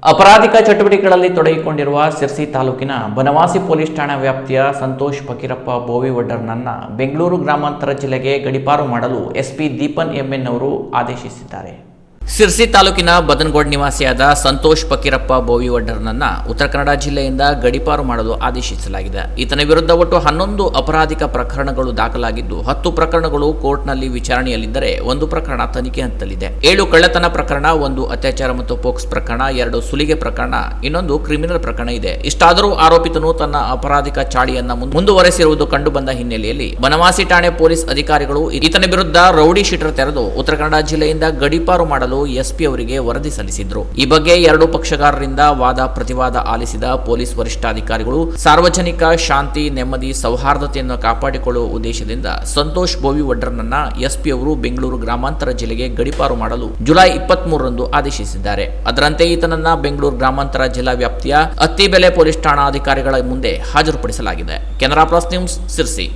ಅಪರಾಧಿಕ ಚಟುವಟಿಕೆಗಳಲ್ಲಿ ತೊಡಗಿಕೊಂಡಿರುವ ಸಿರ್ಸಿ ತಾಲೂಕಿನ ಬನವಾಸಿ ಪೊಲೀಸ್ ಠಾಣಾ ವ್ಯಾಪ್ತಿಯ ಸಂತೋಷ್ ಫಕೀರಪ್ಪ ಬೋವಿವಡ್ಡರ್ನನ್ನ ಬೆಂಗಳೂರು ಗ್ರಾಮಾಂತರ ಜಿಲ್ಲೆಗೆ ಗಡೀಪಾರು ಮಾಡಲು ಎಸ್ಪಿ ದೀಪನ್ ಎಂಎನ್ ಅವರು ಆದೇಶಿಸಿದ್ದಾರೆ. ಸಿರ್ಸಿ ತಾಲೂಕಿನ ಬದನಗೋಡ್ ನಿವಾಸಿಯಾದ ಸಂತೋಷ್ ಫಕೀರಪ್ಪ ಬೋವಿವಡ್ಡರ್ನನ್ನ ಉತ್ತರ ಕನ್ನಡ ಜಿಲ್ಲೆಯಿಂದ ಗಡೀಪಾರು ಮಾಡಲು ಆದೇಶಿಸಲಾಗಿದೆ. ಈತನ ವಿರುದ್ಧ ಒಟ್ಟು 11 ಅಪರಾಧಿಕ ಪ್ರಕರಣಗಳು ದಾಖಲಾಗಿದ್ದು 10 ಪ್ರಕರಣಗಳು ಕೋರ್ಟ್ನಲ್ಲಿ ವಿಚಾರಣೆಯಲ್ಲಿದ್ದರೆ 1 ಪ್ರಕರಣ ತನಿಖೆ ಹಂತದಲ್ಲಿದೆ. 7 ಕಳ್ಳತನ ಪ್ರಕರಣ, 1 ಅತ್ಯಾಚಾರ ಮತ್ತು ಪೋಕ್ಸ್ ಪ್ರಕರಣ, 2 ಸುಲಿಗೆ ಪ್ರಕರಣ, ಇನ್ನೊಂದು ಕ್ರಿಮಿನಲ್ ಪ್ರಕರಣ ಇದೆ. ಇಷ್ಟಾದರೂ ಆರೋಪಿತನು ತನ್ನ ಅಪರಾಧಿಕ ಚಾಳಿಯನ್ನ ಮುಂದುವರೆಸಿರುವುದು ಕಂಡುಬಂದ ಹಿನ್ನೆಲೆಯಲ್ಲಿ ಬನವಾಸಿ ಠಾಣೆ ಪೊಲೀಸ್ ಅಧಿಕಾರಿಗಳು ಈತನ ವಿರುದ್ಧ ರೌಡಿ ಶೀಟರ್ ತೆರೆದು ಉತ್ತರ ಕನ್ನಡ ಜಿಲ್ಲೆಯಿಂದ ಗಡೀಪಾರು ಮಾಡಲು ಎಸ್ಪಿ ಅವರಿಗೆ ವರದಿ ಸಲ್ಲಿಸಿದ್ರು. ಈ ಬಗ್ಗೆ 2 ಪಕ್ಷಗಾರರಿಂದ ವಾದ ಪ್ರತಿವಾದ ಆಲಿಸಿದ ಪೊಲೀಸ್ ವರಿಷ್ಠಾಧಿಕಾರಿಗಳು ಸಾರ್ವಜನಿಕ ಶಾಂತಿ, ನೆಮ್ಮದಿ, ಸೌಹಾರ್ದತೆಯನ್ನು ಕಾಪಾಡಿಕೊಳ್ಳುವ ಉದ್ದೇಶದಿಂದ ಸಂತೋಷ್ ಬೋವಿವಡ್ಡರ್ನನ್ನ ಎಸ್ಪಿ ಅವರು ಬೆಂಗಳೂರು ಗ್ರಾಮಾಂತರ ಜಿಲ್ಲೆಗೆ ಗಡೀಪಾರು ಮಾಡಲು ಜುಲೈ 23ರಂದು ಆದೇಶಿಸಿದ್ದಾರೆ. ಅದರಂತೆ ಈತನನ್ನ ಬೆಂಗಳೂರು ಗ್ರಾಮಾಂತರ ಜಿಲ್ಲಾ ವ್ಯಾಪ್ತಿಯ ಅತ್ತಿಬೆಲೆ ಪೊಲೀಸ್ ಠಾಣಾ ಅಧಿಕಾರಿಗಳ ಮುಂದೆ ಹಾಜರುಪಡಿಸಲಾಗಿದೆ. Canara plus news, Sirsi.